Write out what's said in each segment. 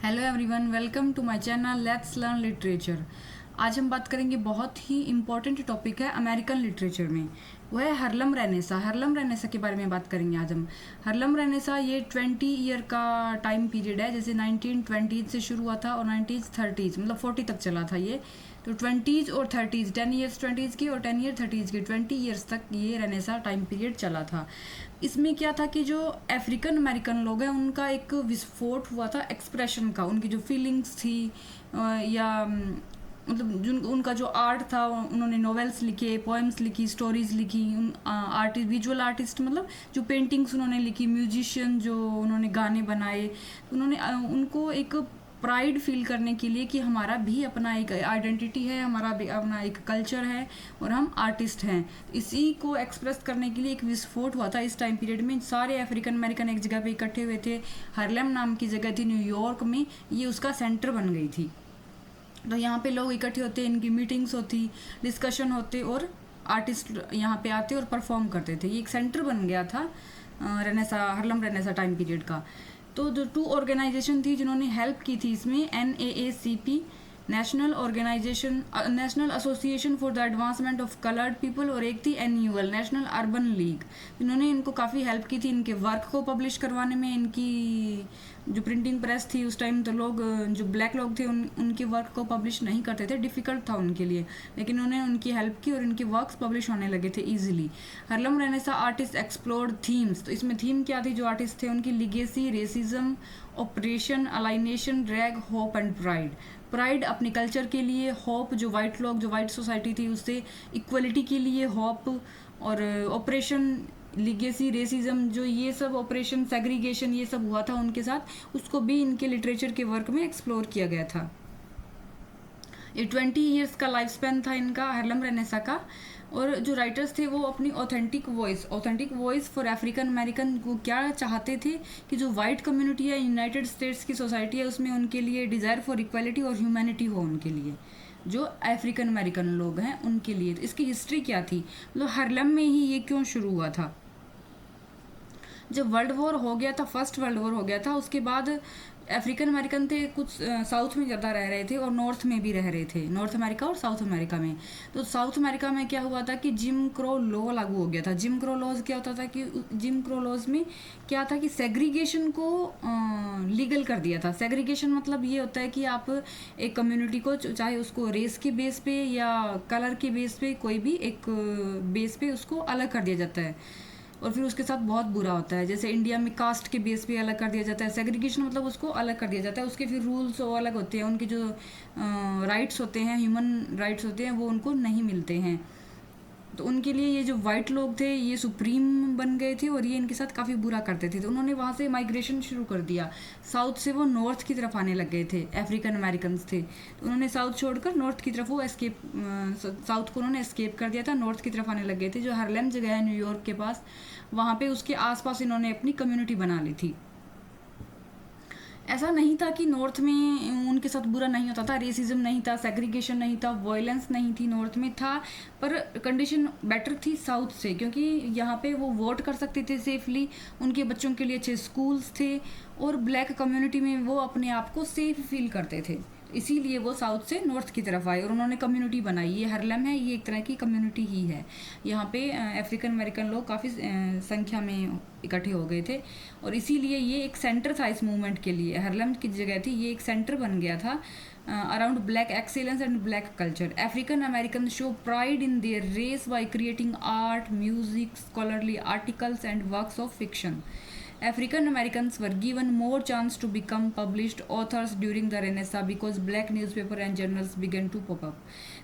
Hello everyone, welcome to my channel let's learn literature. आज हम बात करेंगे बहुत ही इम्पोर्टेंट टॉपिक है अमेरिकन लिटरेचर में, वो है हार्लम रेनेसा। हार्लम रेनेसा के बारे में बात करेंगे आज हम। हार्लम रेनेसा ये 20 ईयर का टाइम पीरियड है, जैसे 1920 से शुरू हुआ था और 1930 मतलब 40 तक चला था ये। तो 20s और 30s, 10 ईयर्स 20s की और 10 ईयर 30s की, 20 ईयर्स तक ये रेनेसा टाइम पीरियड चला था। इसमें क्या था कि जो अफ्रीकन अमेरिकन लोग हैं उनका एक विस्फोट हुआ था एक्सप्रेशन का, उनकी जो फीलिंग्स थी या मतलब जो उनका जो आर्ट था, उन्होंने नॉवेल्स लिखे, पोएम्स लिखी, स्टोरीज लिखी। आर्टिस्ट, विजुअल आर्टिस्ट मतलब जो पेंटिंग्स उन्होंने लिखी, म्यूजिशियन जो उन्होंने गाने बनाए, उन्होंने उनको एक प्राइड फील करने के लिए कि हमारा भी अपना एक आइडेंटिटी है, हमारा भी अपना एक कल्चर है और हम आर्टिस्ट हैं। इसी को एक्सप्रेस करने के लिए एक विस्फोट हुआ था इस टाइम पीरियड में। सारे अफ्रीकन अमेरिकन एक जगह पे इकट्ठे हुए थे। हार्लेम नाम की जगह थी न्यूयॉर्क में, ये उसका सेंटर बन गई थी। तो यहाँ पे लोग इकट्ठे होते, इनकी मीटिंग्स होती, डिस्कशन होते और आर्टिस्ट यहाँ पे आते और परफॉर्म करते थे। ये एक सेंटर बन गया था रेनेसा, हार्लम रेनेसा टाइम पीरियड का। तो जो 2 ऑर्गेनाइजेशन थी जिन्होंने हेल्प की थी इसमें, NAACP, national association for the advancement of coloured people, और एक थी NUL, नेशनल अर्बन लीग। इन्होंने इनको काफ़ी हेल्प की थी इनके वर्क को पब्लिश करवाने में। इनकी जो प्रिंटिंग प्रेस थी उस टाइम, तो लोग जो ब्लैक लोग थे उनके वर्क को पब्लिश नहीं करते थे, डिफ़िकल्ट था उनके लिए, लेकिन उन्होंने उनकी हेल्प की और इनके वर्क्स पब्लिश होने लगे थे easily. Harlem renaissance artist explored themes. तो इसमें थीम क्या थी जो आर्टिस्ट थे उनकी? Legacy, racism, oppression, alienation, drag, hope and pride. Pride अपने कल्चर के लिए, होप जो वाइट लोग, जो वाइट सोसाइटी थी उससे इक्वलिटी के लिए होप, और ऑपरेशन, लिगेसी, रेसिज्म, जो ये सब ऑपरेशन, सेग्रीगेशन ये सब हुआ था उनके साथ, उसको भी इनके लिटरेचर के वर्क में एक्सप्लोर किया गया था। ये 20 ईयर्स का लाइफ स्पैन था इनका, हार्लम रेनेसा का। और जो राइटर्स थे वो अपनी authentic voice for African American को क्या चाहते थे कि जो वाइट कम्युनिटी है, यूनाइटेड स्टेट्स की सोसाइटी है, उसमें उनके लिए डिज़ायर फॉर इक्वालिटी और ह्यूमैनिटी हो उनके लिए, जो अफ्रीकन अमेरिकन लोग हैं उनके लिए। तो इसकी हिस्ट्री क्या थी, मतलब हार्लम में ही ये क्यों शुरू हुआ था? जब वर्ल्ड वॉर हो गया था, फर्स्ट वर्ल्ड वॉर हो गया था, उसके बाद अफ्रीकन अमेरिकन थे कुछ साउथ में ज़्यादा रह रहे थे और नॉर्थ में भी रह रहे थे, नॉर्थ अमेरिका और साउथ अमेरिका में। तो साउथ अमेरिका में क्या हुआ था कि जिम क्रो लॉ लागू हो गया था। जिम क्रो लॉज क्या होता था कि जिम क्रो लॉज में क्या था कि सेग्रीगेशन को लीगल कर दिया था। सेग्रीगेशन मतलब ये होता है कि आप एक कम्युनिटी को, चाहे उसको रेस के बेस पे या कलर के बेस पे, कोई भी एक बेस पे उसको अलग कर दिया जाता है और फिर उसके साथ बहुत बुरा होता है। जैसे इंडिया में कास्ट के बेस पे अलग कर दिया जाता है। सेग्रीगेशन मतलब उसको अलग कर दिया जाता है, उसके फिर रूल्स वो अलग होते हैं, उनके जो राइट्स होते हैं, ह्यूमन राइट्स होते हैं, वो उनको नहीं मिलते हैं। तो उनके लिए ये जो वाइट लोग थे ये सुप्रीम बन गए थे और ये इनके साथ काफ़ी बुरा करते थे। तो उन्होंने वहाँ से माइग्रेशन शुरू कर दिया, साउथ से वो नॉर्थ की तरफ आने लग गए थे। अफ्रीकन अमेरिकन थे तो उन्होंने साउथ छोड़कर नॉर्थ की तरफ वो एस्केप, साउथ को उन्होंने एस्केप कर दिया था, नॉर्थ की तरफ आने लग गए थे। जो हार्लेम जगह है न्यूयॉर्क के पास, वहाँ पे उसके आसपास इन्होंने अपनी कम्युनिटी बना ली थी। ऐसा नहीं था कि नॉर्थ में उनके साथ बुरा नहीं होता था, रेसिज्म नहीं था, सेग्रीगेशन नहीं था, वायलेंस नहीं थी, नॉर्थ में था, पर कंडीशन बेटर थी साउथ से, क्योंकि यहाँ पे वो वोट कर सकते थे सेफली, उनके बच्चों के लिए अच्छे स्कूल्स थे और ब्लैक कम्युनिटी में वो अपने आप को सेफ फील करते थे। इसीलिए वो साउथ से नॉर्थ की तरफ आए और उन्होंने कम्युनिटी बनाई। ये हार्लम है, ये एक तरह की कम्युनिटी ही है। यहाँ पे अफ्रीकन अमेरिकन लोग काफ़ी संख्या में इकट्ठे हो गए थे और इसीलिए ये एक सेंटर था इस मूवमेंट के लिए। हार्लम की जगह थी, ये एक सेंटर बन गया था around black excellence and black culture. African American show pride in their race by creating art, music, scholarly articles and works of fiction. African Americans were given more chance to become published authors during the Renaissance because black newspaper and journals began to pop up.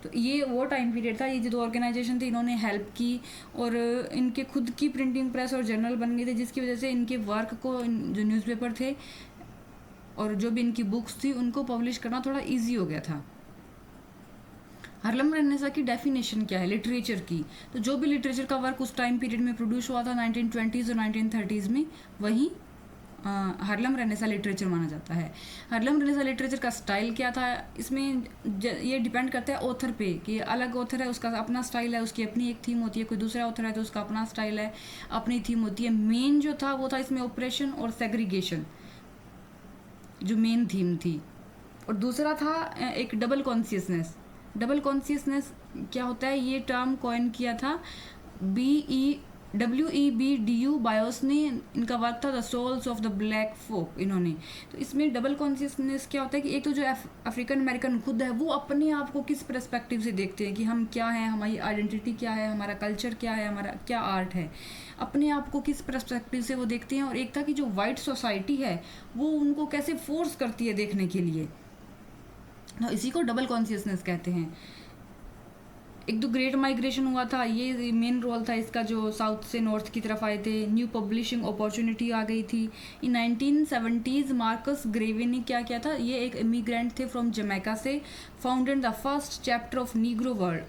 तो ये वो time period था, ये जो 2 organisation थे इन्होंने help की और इनके खुद की प्रिंटिंग प्रेस और जर्नल बन गए थे, जिसकी वजह से इनके वर्क को, जो न्यूज़पेपर थे और जो भी इनकी बुक्स थी उनको पब्लिश करना थोड़ा ईजी हो गया था। हार्लम रेनेसा की डेफिनेशन क्या है लिटरेचर की? तो जो भी लिटरेचर का वर्क उस टाइम पीरियड में प्रोड्यूस हुआ था 1920s और 1930s में, वही हार्लम रेनेसा लिटरेचर माना जाता है। हार्लम रेनेसा लिटरेचर का स्टाइल क्या था, इसमें ये डिपेंड करता है ऑथर पे कि अलग ऑथर है उसका अपना स्टाइल है, उसकी अपनी एक थीम होती है, कोई दूसरा ऑथर है तो उसका अपना स्टाइल है, अपनी थीम होती है। मेन जो था वो था इसमें ऑपरेशन और सेग्रीगेशन। जो मेन थीम थी। और दूसरा था एक डबल कॉन्शियसनेस। डबल कॉन्शियसनेस क्या होता है, ये टर्म कॉइन किया था WEBDU बायोस ने। इनका वर्क था the souls of the black folk इन्होंने। तो इसमें डबल कॉन्शियसनेस क्या होता है कि एक तो जो अफ्रीकन अमेरिकन खुद है वो अपने आप को किस पर्सपेक्टिव से देखते हैं कि हम क्या हैं, हमारी आइडेंटिटी क्या है, हमारा कल्चर क्या है, हमारा क्या आर्ट है, अपने आप को किस पर्सपेक्टिव से वो देखते हैं। और एक था कि जो वाइट सोसाइटी है वो उनको कैसे फोर्स करती है देखने के लिए। तो इसी को डबल कॉन्शियसनेस कहते हैं। एक तो ग्रेट माइग्रेशन हुआ था, ये मेन रोल था इसका, जो साउथ से नॉर्थ की तरफ आए थे। न्यू पब्लिशिंग अपॉर्चुनिटी आ गई थी। इन 1970s मार्कस ग्रेवे ने क्या किया था, ये एक इमिग्रेंट थे फ्रॉम जमैका से, founded the first chapter of Negro World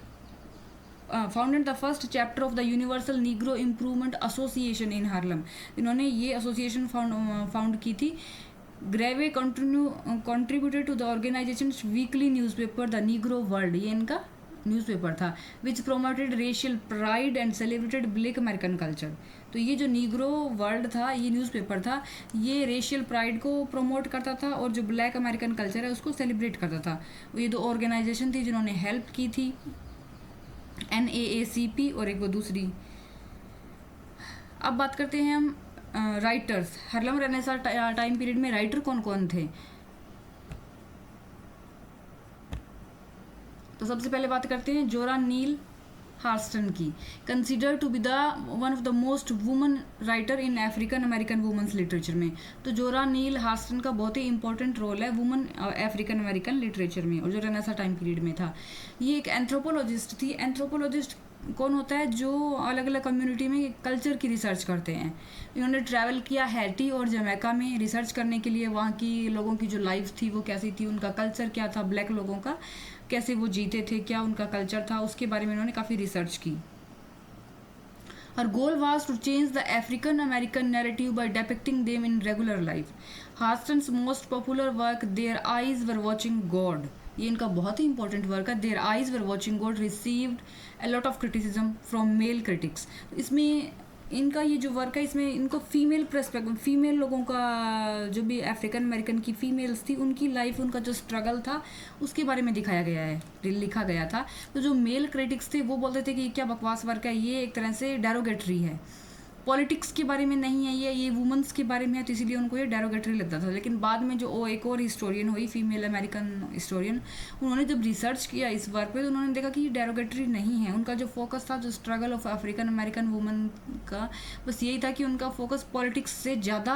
founded the first chapter of the Universal Negro Improvement Association in Harlem. इन्होंने ये एसोसिएशन फाउंड की थी। Garvey contributed to the organisation weekly newspaper the Negro World, ये इनका newspaper था, which promoted racial pride and celebrated black American culture. तो ये जो नीग्रो वर्ल्ड था, ये न्यूज़पेपर था, ये रेशियल प्राइड को प्रमोट करता था और जो ब्लैक अमेरिकन कल्चर है उसको सेलिब्रेट करता था। ये दो ऑर्गेनाइजेशन थी जिन्होंने हेल्प की थी, NAACP और एक वो दूसरी। अब बात करते हैं हम राइटर्स। हार्लम रेनेसां टाइम पीरियड में राइटर कौन कौन थे। तो सबसे पहले बात करते हैं जोरा नील हार्स्टन की, consider to be the one of the most woman writer in African American women's literature में। तो जोरा नील हार्स्टन का बहुत ही इंपॉर्टेंट रोल है वुमन अफ्रीकन अमेरिकन लिटरेचर में, और जो रेनेसां टाइम पीरियड में था। ये एक एंथ्रोपोलॉजिस्ट थी। एंथ्रोपोलॉजिस्ट कौन होता है, जो अलग अलग कम्युनिटी में कल्चर की रिसर्च करते हैं। इन्होंने ट्रैवल किया हैटी और जमैका में रिसर्च करने के लिए, वहाँ की लोगों की जो लाइफ थी वो कैसी थी, उनका कल्चर क्या था, ब्लैक लोगों का कैसे वो जीते थे, क्या उनका कल्चर था, उसके बारे में इन्होंने काफ़ी रिसर्च की। Her goal was to change the African American narrative by depicting them in regular life. Harston's most popular work, Their Eyes Were Watching God, ये इनका बहुत ही इंपॉर्टेंट वर्क है। Their Eyes Were Watching God received a lot of criticism from male critics. तो इसमें इनका ये जो वर्क है, इसमें इनको फीमेल पर्सपेक्टिव, फीमेल लोगों का, जो भी अफ्रीकन अमेरिकन की फीमेल्स थी उनकी लाइफ, उनका जो स्ट्रगल था उसके बारे में दिखाया गया है, लिखा गया था। तो जो मेल क्रिटिक्स थे वो बोलते थे कि ये क्या बकवास वर्क है, ये एक तरह से डेरोगेटरी है, पॉलिटिक्स के बारे में नहीं है, ये वुमेंस के बारे में है, तो इसीलिए उनको ये डेरोगेटरी लगता था। लेकिन बाद में जो एक और हिस्टोरियन हुई, फीमेल अमेरिकन हिस्टोरियन, उन्होंने जब रिसर्च किया इस वर्क पे तो उन्होंने देखा कि ये डेरोगेटरी नहीं है। उनका जो फोकस था, जो struggle of African American women का, बस यही था कि उनका फोकस पॉलिटिक्स से ज़्यादा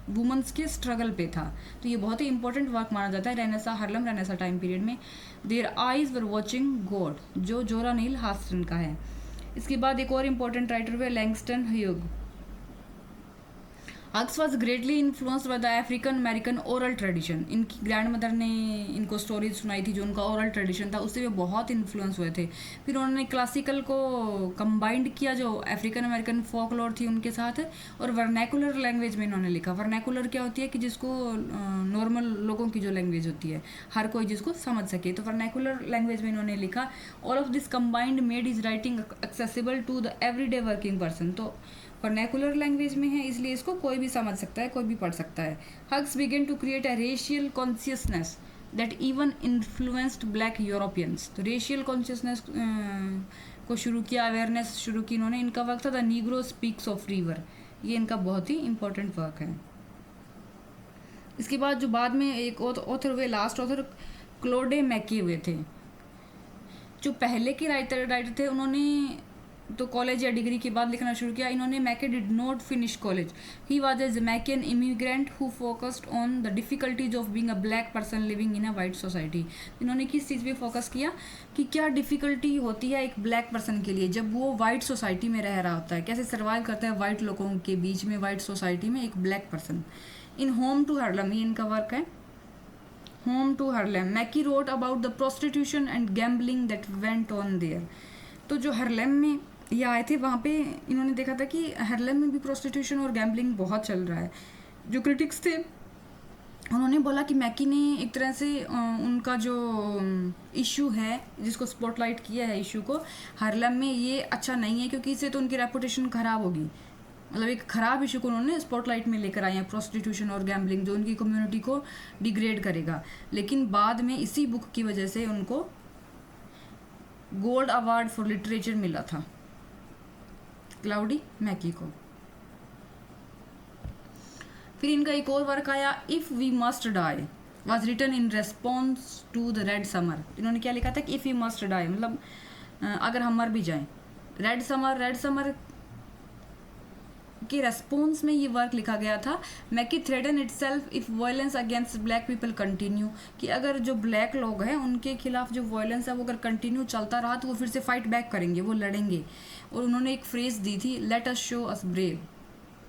वुमेंस के स्ट्रगल पे था। तो ये बहुत ही इंपॉर्टेंट वर्क माना जाता है रेनेसां, हार्लम रेनेसां टाइम पीरियड में। Their eyes were watching God, जो जोरा नील हार्स्टन का है। इसके बाद एक और इम्पोर्टेंट राइटर हुए Langston Hugh. Hugs was greatly influenced by the African American oral tradition. इनकी ग्रैंड मदर ने इनको स्टोरीज सुनाई थी, जो उनका ओरल ट्रेडिशन था उससे वे बहुत इन्फ्लुएंस हुए थे। फिर उन्होंने क्लासिकल को कंबाइंड किया, जो अफ्रीकन अमेरिकन फोकलोर थी उनके साथ, और वर्नैकुलर लैंग्वेज में इन्होंने लिखा। वर्नैकुलर क्या होती है कि जिसको नॉर्मल लोगों की जो लैंग्वेज होती है, हर कोई जिसको समझ सके, तो वर्नैकुलर लैंग्वेज में इन्होंने लिखा। All of this combined made is writing accessible to the everyday working person. तो वर्नैकुलर लैंग्वेज में है इसलिए इसको कोई भी समझ सकता है, कोई भी पढ़ सकता है। Hughes began to create a racial consciousness that even influenced black Europeans. तो रेशियल कॉन्शियसनेस को शुरू किया, अवेयरनेस शुरू की इन्होंने। इनका वर्क था the Negro speaks of river, ये इनका बहुत ही इंपॉर्टेंट वर्क है। इसके बाद जो बाद में एक ऑथर हुए, लास्ट ऑथर क्लोडे मैकी हुए थे। जो पहले के राइटर थे उन्होंने तो कॉलेज या डिग्री के बाद लिखना शुरू किया। इन्होंने McKay did not finish college. He was a Jamaican immigrant who focused on the difficulties of being a black person living in a white society. इन्होंने किस चीज़ पे फोकस किया कि क्या डिफ़िकल्टी होती है एक ब्लैक पर्सन के लिए जब वो वाइट सोसाइटी में रह रहा होता है, कैसे सर्वाइव करता है वाइट लोगों के बीच में, वाइट सोसाइटी में एक black person. In home to Harlem, ये इनका वर्क है, home to Harlem. McKay wrote about the prostitution and gambling that went on there. तो जो हार्लम में ये आए थे वहाँ पे इन्होंने देखा था कि हार्लम में भी प्रोस्टिट्यूशन और गैम्बलिंग बहुत चल रहा है। जो क्रिटिक्स थे उन्होंने बोला कि मैकी ने एक तरह से उनका जो इशू है जिसको स्पॉटलाइट किया है इशू को, हार्लम में ये अच्छा नहीं है क्योंकि इससे तो उनकी रेपुटेशन ख़राब होगी। मतलब एक खराब इशू को उन्होंने स्पॉटलाइट में लेकर आए हैं, प्रोस्टिट्यूशन और गैम्बलिंग, जो उनकी कम्युनिटी को डिग्रेड करेगा। लेकिन बाद में इसी बुक की वजह से उनको गोल्ड अवार्ड फॉर लिटरेचर मिला था, क्लाउडी मैकी को। फिर इनका एक और वर्क आया, if we must die was written in response to the red summer. इन्होंने क्या लिखा था कि इफ़ वी मस्ट डाई मतलब अगर हम मर भी जाएं। रेड समर के रेस्पॉन्स में ये वर्क लिखा गया था। मैकी threaten itself if violence against black people continue, कि अगर जो ब्लैक लोग हैं उनके खिलाफ जो वायलेंस है वो अगर कंटिन्यू चलता रहा तो वो फिर से फाइट बैक करेंगे, वो लड़ेंगे। और उन्होंने एक फ्रेज दी थी, let us show us brave,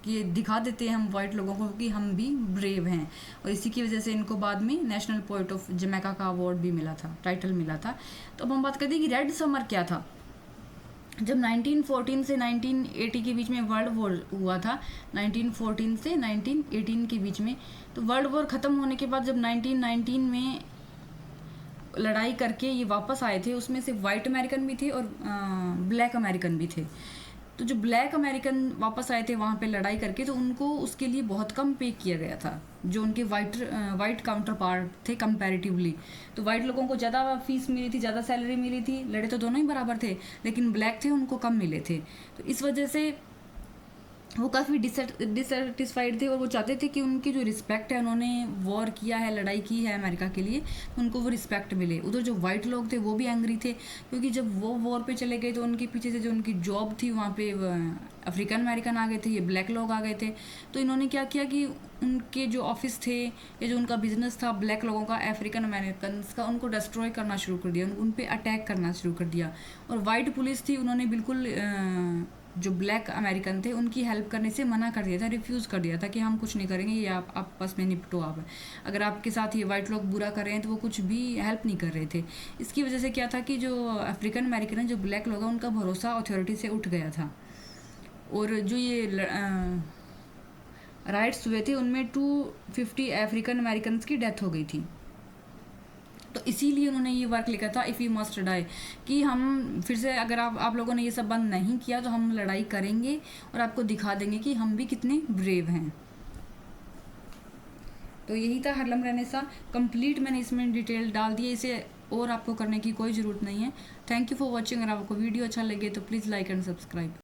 कि दिखा देते हैं हम वाइट लोगों को कि हम भी ब्रेव हैं। और इसी की वजह से इनको बाद में नेशनल पोएट ऑफ जमैका का अवार्ड भी मिला था, टाइटल मिला था। तो अब हम बात करते हैं कि रेड समर क्या था। जब 1914 से 1980 के बीच में वर्ल्ड वॉर हुआ था, 1914 से 1918 के बीच में, तो वर्ल्ड वॉर ख़त्म होने के बाद जब 1919 में लड़ाई करके ये वापस आए थे, उसमें से वाइट अमेरिकन भी थे और ब्लैक अमेरिकन भी थे। तो जो ब्लैक अमेरिकन वापस आए थे वहाँ पे लड़ाई करके, तो उनको उसके लिए बहुत कम पे किया गया था, जो उनके वाइट काउंटर पार्ट थे कंपैरेटिवली। तो वाइट लोगों को ज़्यादा फीस मिली थी, ज़्यादा सैलरी मिली थी, लड़े तो दोनों ही बराबर थे, लेकिन ब्लैक थे उनको कम मिले थे। तो इस वजह से वो काफ़ी डिससेटिस्फाइड थे और वो चाहते थे कि उनकी जो रिस्पेक्ट है, उन्होंने वॉर किया है, लड़ाई की है अमेरिका के लिए, तो उनको वो रिस्पेक्ट मिले। उधर जो वाइट लोग थे वो भी एंग्री थे, क्योंकि जब वो वॉर पे चले गए तो उनके पीछे से जो उनकी जॉब थी वहाँ पे अफ्रीकन अमेरिकन आ गए थे, ये ब्लैक लोग आ गए थे। तो इन्होंने क्या किया कि उनके जो ऑफिस थे या जो उनका बिजनेस था ब्लैक लोगों का, अफ्रीकन अमेरिकन का, उनको डिस्ट्रॉय करना शुरू कर दिया, उन पे अटैक करना शुरू कर दिया। और वाइट पुलिस थी, उन्होंने बिल्कुल जो ब्लैक अमेरिकन थे उनकी हेल्प करने से मना कर दिया था, रिफ्यूज़ कर दिया था कि हम कुछ नहीं करेंगे, ये आप आपस में निपटो। आप अगर आपके साथ ये वाइट लोग बुरा कर रहे हैं तो वो कुछ भी हेल्प नहीं कर रहे थे। इसकी वजह से क्या था कि जो अफ्रीकन अमेरिकन है, जो ब्लैक लोग हैं, उनका भरोसा अथॉरिटी से उठ गया था। और जो ये राइट्स हुए थे उनमें 250 अफ्रीकन अमेरिकन की डेथ हो गई थी। तो इसीलिए उन्होंने ये वर्क लिखा था, इफ़ यू मस्ट डाई, कि हम फिर से अगर आप लोगों ने ये सब बंद नहीं किया तो हम लड़ाई करेंगे और आपको दिखा देंगे कि हम भी कितने ब्रेव हैं। तो यही था हार्लम रेनेसां कंप्लीट, मैंने इसमें डिटेल डाल दी है, इसे और आपको करने की कोई ज़रूरत नहीं है। Thank you for watching. अगर आपको वीडियो अच्छा लगे तो प्लीज़ लाइक एंड सब्सक्राइब।